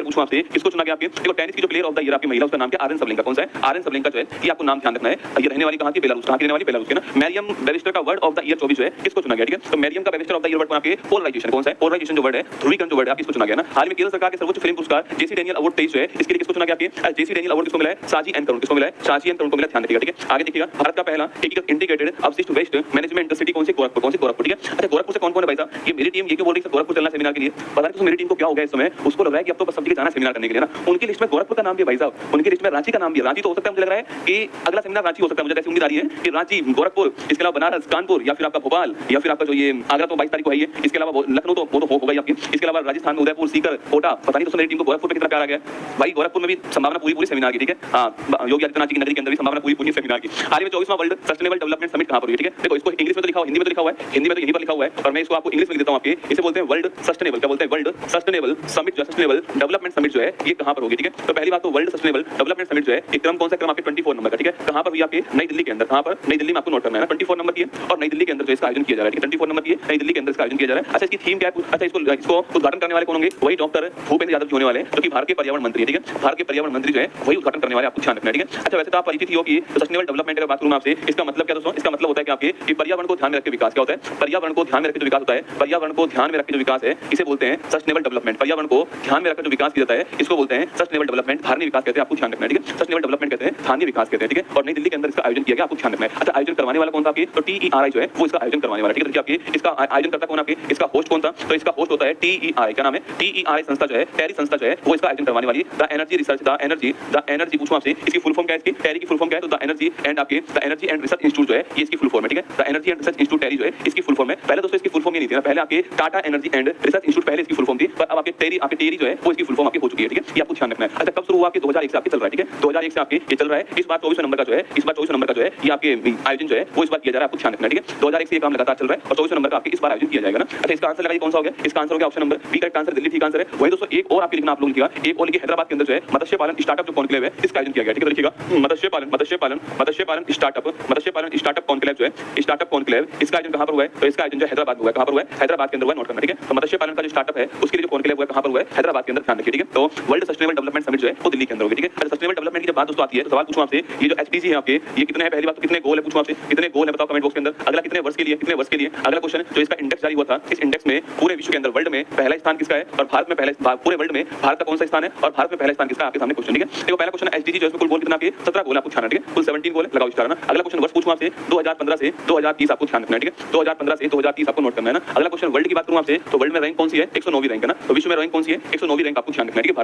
पूछूं आपसे, किसको चुना गया आपके? देखो टेनिस की जो प्लेयर ऑफ द ईयर आपकी महिला, उसका नाम क्या? आर्यन सबलेंका। कौन सा है? आर्यन सबलेंका जो है, ये आपको नाम ध्यान रखना है। ये रहने वाली कहां की? बेलारूस। कहां की रहने वाली? बेलारूस की ना। मैरियम वेबस्टर का वर्ड ऑफ द ईयर 24 जो है, किसको चुना गया? ठीक है, तो मैरियम का Webster of the year word आपके पोलराइजेशन। कौन सा है? पोलराइजेशन जो वर्ड है, ध्रुवीकरण जो वर्ड है, आपको चुना गया ना। हाल में केरल सरकार के सर्वोच्च फिल्म पुरस्कार जेसी डैनियल अवार्ड 23 जो है, इसके लिए किसको चुना गया आपके? जेसी डैनियल अवार्ड किसको मिला है? साजी एन करुण। किसको मिला है? साजी एन करुण को मिला। ध्यान रखिएगा, ठीक है। आगे देखिएगा, भारत का पहला एकीकृत इंटीग्रेटेड अपशिष्ट वेस्ट मैनेजमेंट सिटी कौन सी? गोरखपुर। कौन सी? गोरखपुर। ठीक है, अच्छा गोरखपुर से कौन-कौन है भाई साहब? ये मेरी टीम, ये क्यों बोल रही है गोरखपुर चलना सेमिनार के लिए? पता नहीं तो मेरी टीम को क्या हो गया इस समय, उसको लग रहा है कि अब तो बस सब जगह जाना सेमिनार करने के लिए ना। उनकी लिस्ट में गोरखपुर का नाम भी है भाई साहब, उनकी लिस्ट में रांची का नाम भी है। रांची तो हो सकता है, मुझे लग रहा है कि अगला सेमिनार रांची हो सकता है। मुझे ऐसी उम्मीद आ रही है कि रांची, गोरखपुर, इसके अलावा बनारस, कानपुर या फिर आपका भोपाल या फिर आपका जो ये आगरा तो 22 तारीख को है ये, इसके अलावा लखनऊ तो वो तो होगा ही आपकी। इसके अलावा राजस्थान में उदयपुर, सीकर, कोटा, पता नहीं तो मेरी टीम को गोरखपुर पे कितना प्यार आ गया भाई। गोरखपुर में भी संभावना पूरी सेमिनार की, ठीक है। हां, योगी आदित्यनाथ जी की नगरी के अंदर भी संभावना पूरी सेमिनार की। हाल में 24वां वर्ल्ड सस्टेनेबल डेवलपमेंट समिट कहां पर हुई? ठीक है, देखो इसको इंग्लिश में तो लिखा हुआ है, हिंदी में तो लिखा हुआ है, हिंदी में तो यहीं पर लिखा हुआ है, और मैं इसको आपको इंग्लिश में लिख देता हूं आपके। इसे बोलते हैं वर्ल्ड सस्टेनेबल, क्या बोलते हैं? वर्ल्ड सस्टेनेबल समिट, जो सस्टेनेबल डेवलपमेंट समिट जो है, ये कहां पर होगी? ठीक है, तो पहली बात तो वर्ल्ड सस्टेनेबल डेवलपमेंट समिट जो है, एक क्रम कौन सा? क्रम आपके 24 नंबर का, ठीक है। कहां पर हुई आपके? नई दिल्ली के अंदर। कहां पर? नई दिल्ली में आपको नोट करना है ना, 24 नंबर की है और नई दिल्ली के अंदर जो इसका आयोजन किया जा रहा है, ठीक है। 24 नंबर की है, नई दिल्ली के अंदर इसका आयोजन किया जा रहा है। अच्छा, इसकी थीम क्या है? अच्छा, इसको उद्घाटन करने वाले कौन होंगे? वही डॉक्टर भूपेंद्र यादव जी होने वाले हैं, जो कि भारत के पर्यावरण मंत्री है, ठीक है। भारत के पर्यावरण मंत्री जो है वही उद्घाटन करने वाले, आपको ध्यान रखना है, ठीक है। अच्छा, वैसे तो आप परिचित ही हो कि सस्टेनेबल डेवलपमेंट की बात करूं आपसे, इसका मतलब क्या दोस्तों? इसका मतलब होता है कि आपके कि पर्यावरण को ध्यान में रख के विकास। क्या होता है? पर्यावरण को ध्यान में रख के जो विकास होता है, पर्यावरण को ध्यान में रख के जो विकास है, इसे बोलते हैं सस्टेनेबल डेवलपमेंट। पर्यावरण को ध्यान में रखकर जो विकास किया जाता है, इसको बोलते हैं सस्टेनेबल डेवलपमेंट। स्थानीय विकास कहते हैं, आपको ध्यान रखना है, ठीक है। सस्टेनेबल डेवलपमेंट कहते हैं, स्थानीय विकास कहते हैं, ठीक है। और नई दिल्ली के अंदर इसका आयोजन किया गया, आपको ध्यान रखना है। अच्छा, आयोजन करवाने वाला कौन था आपके? तो TERI जो है वो इसका आयोजन करवाने वाला, ठीक है। देखिए आपके इसका आयोजन करता कौन? आपके इसका होस्ट कौन था? तो इसका होस्ट होता है TERI। क्या नाम है? TERI संस्था जो है, टेरी संस्था जो है, वो इसका आयोजन करवाने वाली है। The energy research, the energy पूछूं आपसे, इसकी फुल फॉर्म क्या है? इसकी टेरी की फुल फॉर्म क्या है? तो द एनर्जी एंड आपके the energy and research institute जो है, ये इसकी फुल फॉर्म है, ठीक है। The energy and research institute TERI जो है, इसकी फुल फॉर्म है। पहले दोस्तों इसकी फुल फॉर्म ये नहीं थी ना, पहले आपके Tata energy and research institute पहले इसकी फुल फॉर्म थी, पर अब आपके टेरी जो है वो इसकी फुल फॉर्म आपकी हो चुकी है, ठीक है। ये आपको ध्यान रखना है। अच्छा, कब शुरू हुआ? आपके 2001 से आपके चल रहा है, ठीक है। 2001 से आपके ये चल रहा है। इस बार 24 नंबर का जो है, इस बार 24 नंबर का जो है ये आपके आयोजन जो है वो इस बार किया जा रहा है, आपको ध्यान रखना है, ठीक है। 2001 से ये काम लगातार चल रहा है और 24 नंबर का आपके इस बार आयोजन किया जाएगा ना। अच्छा, इसका आंसर लगाइए कौन सा हो गया? इसका आंसर हो गया option number B, correct answer Delhi, ठीक आंसर है। वही दोस्तों एक और आपके लिखना, आप लोग लिखिएगा, एक और लिखिए, हैदराबाद के अंदर जो है मत्स्य पालन स्टार्टअप जो कॉन्क्लेव है, इसका आयोजन किया गया, ठीक है। लिखिएगा मत्स्य पालन स्टार्टअप कॉन्क्लेव जो है, स्टार्टअप कॉन्क्लेव, इसका आयोजन कहां पर हुआ है? तो इसका आयोजन जो हैदराबाद में हुआ है। कहां पर हुआ है? हैदराबाद के अंदर हुआ है, नोट करना, ठीक है। तो मत्स्य पालन का जो स्टार्टअप है उसके लिए जो कॉन्क्लेव हुआ है, कहां पर हुआ है? हैदराबाद के अंदर, ध्यान रखिए, ठीक है। तो वर्ल्ड सस्टेनेबल डेवलपमेंट समिट जो है वो दिल्ली के अंदर होगी, ठीक है। सस्टेनेबल डेवलपमेंट की जब बात दोस्तों आती है तो सवाल पूछूं आपसे, ये जो HDG है आपके, ये कितने है? पहली बात तो कितने गोल है पूछूं आपसे, कितने गोल है बताओ कमेंट बॉक्स के अंदर। अगला कितने वर्ष के लिए? कितने वर्ष के लिए? अगला क्वेश्चन, जो इसका इंडेक्स जारी हुआ था, इस इंडेक्स में पूरे विश्व के अंदर वर्ल्ड में पहला स्थान किसका है और भारत में पहला, पूरे वर्ल्ड में भारत का कौन सा स्थान है और भारत में पहला स्थान किसका? आपके सामने क्वेश्चन, ठीक है। देखो पहला क्वेश्चन HDG जो है, कुल गोल कितना? आपके 17 गोल आपको ध्यान रखना, ठीक है। कुल 17 गोल लगाओ स्टार ना। अगला क्वेश्चन वर्ष पूछूं आपसे, 2015 से 2030 आपको ध्यान रखना है, ठीक है। 2015 से 2030 आपको नोट करना है ना। अगला क्वेश्चन वर्ल्ड की बात करूं आपसे, तो वर्ल्ड में रैंक कौन सी है? 109वीं रैंक है ना। तो विश्व में रैंक कौन सी है? 109वीं रैंक आपको ध्यान रखना है, ठीक है।